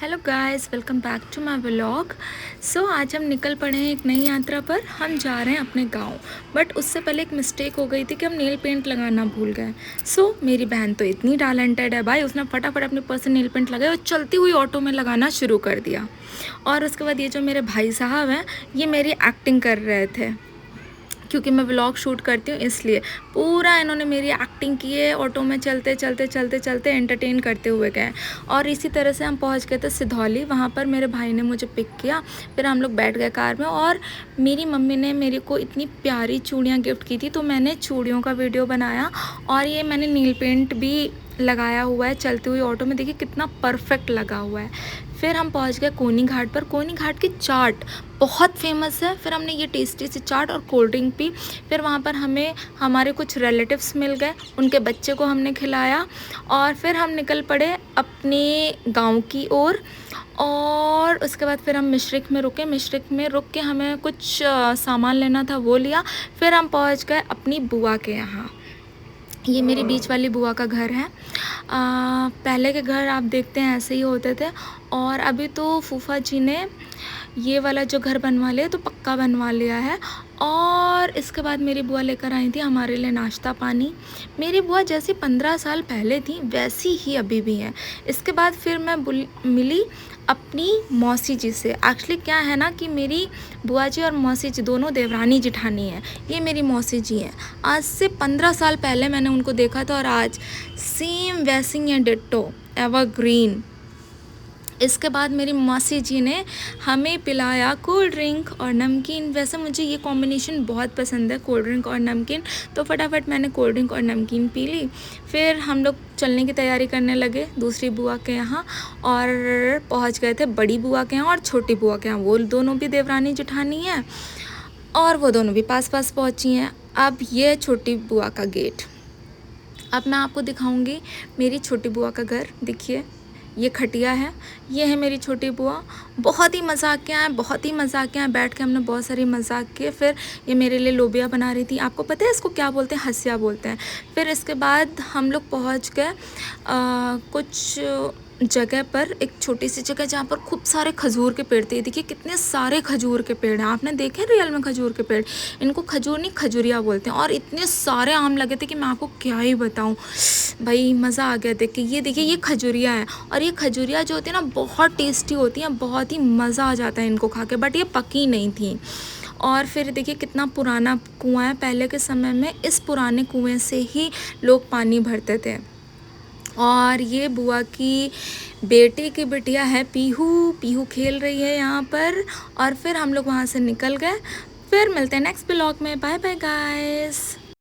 Hello guys, welcome back to my vlog. आज हम निकल पड़े हैं एक नई यात्रा पर। हम जा रहे हैं अपने गांव। बट उससे पहले एक मिस्टेक हो गई थी कि हम नेल पेंट लगाना भूल गए। मेरी बहन तो इतनी टैलेंटेड है भाई, उसने फटाफट अपने पर्स से नेल पेंट लगाया और चलती हुई ऑटो में लगाना शुरू कर दिया। और उसके बाद ये जो मेरे भाई साहब हैं, ये मेरी एक्टिंग कर रहे थे क्योंकि मैं व्लॉग शूट करती हूँ, इसलिए पूरा इन्होंने मेरी एक्टिंग की है। ऑटो में चलते चलते चलते चलते एंटरटेन करते हुए गए। और इसी तरह से हम पहुँच गए थे सिधौली। वहाँ पर मेरे भाई ने मुझे पिक किया, फिर हम लोग बैठ गए कार में। और मेरी मम्मी ने मेरे को इतनी प्यारी चूड़ियाँ गिफ्ट की थी, तो मैंने चूड़ियों का वीडियो बनाया। और ये मैंने नील पेंट भी लगाया हुआ है चलती हुई ऑटो में, देखिए कितना परफेक्ट लगा हुआ है। फिर हम पहुंच गए कोनी घाट पर। कोनी घाट की चाट बहुत फेमस है। फिर हमने ये टेस्टी सी चाट और कोल्ड ड्रिंक पी। फिर वहाँ पर हमें हमारे कुछ रिलेटिव्स मिल गए, उनके बच्चे को हमने खिलाया। और फिर हम निकल पड़े अपने गांव की ओर। और उसके बाद फिर हम मिश्रिक में रुके। मिश्रिक में रुक के हमें कुछ सामान लेना था, वो लिया। फिर हम पहुँच गए अपनी बुआ के यहाँ। ये मेरी बीच वाली बुआ का घर है। पहले के घर आप देखते हैं ऐसे ही होते थे, और अभी तो फूफा जी ने ये वाला जो घर बनवा लिया, तो पक्का बनवा लिया है। और इसके बाद मेरी बुआ लेकर आई थी हमारे लिए नाश्ता पानी। मेरी बुआ जैसी 15 साल पहले थी वैसी ही अभी भी हैं। इसके बाद फिर मैं मिली अपनी मौसी जी से। एक्चुअली क्या है ना कि मेरी बुआ जी और मौसी जी दोनों देवरानी जिठानी हैं। ये मेरी मौसी जी हैं। आज से 15 साल पहले मैंने उनको देखा था और आज सेम वैसी हैं, डिट्टो एवरग्रीन। इसके बाद मेरी मौसी जी ने हमें पिलाया कोल्ड ड्रिंक और नमकीन। वैसे मुझे ये कॉम्बिनेशन बहुत पसंद है, कोल्ड ड्रिंक और नमकीन, तो फटाफट मैंने कोल्ड ड्रिंक और नमकीन पी ली। फिर हम लोग चलने की तैयारी करने लगे दूसरी बुआ के यहाँ, और पहुँच गए थे बड़ी बुआ के यहाँ और छोटी बुआ के यहाँ। वो दोनों भी देवरानी जेठानी हैं और वो दोनों भी पास पास पहुँची हैं। अब ये छोटी बुआ का गेट। अब मैं आपको दिखाऊंगी मेरी छोटी बुआ का घर। देखिए ये खटिया है, ये है मेरी छोटी बुआ। बहुत ही मजाकियाँ हैं, बहुत ही मजाकियाँ हैं। बैठ के हमने बहुत सारी मजाक किए। फिर ये मेरे लिए लोबिया बना रही थी। आपको पता है इसको क्या बोलते हैं? हसिया बोलते हैं। फिर इसके बाद हम लोग पहुँच गए कुछ जगह पर, एक छोटी सी जगह जहाँ पर खूब सारे खजूर के पेड़ थे। देखिए कितने सारे खजूर के पेड़ हैं। आपने देखे रियल में खजूर के पेड़? इनको खजूर नहीं खजूरिया बोलते हैं। और इतने सारे आम लगे थे कि मैं आपको क्या ही बताऊँ भाई, मज़ा आ गया देख के। ये देखिए ये खजूरिया है, और ये खजूरिया जो होती है ना बहुत टेस्टी होती हैं, बहुत ही मज़ा आ जाता है इनको खा के। बट ये पकी नहीं थी। और फिर देखिए कितना पुराना कुआं है। पहले के समय में इस पुराने कुएं से ही लोग पानी भरते थे। और ये बुआ की बेटे की बिटिया है पीहू। पीहू खेल रही है यहाँ पर। और फिर हम लोग वहाँ से निकल गए। फिर मिलते हैं नेक्स्ट ब्लॉग में। Bye bye guys.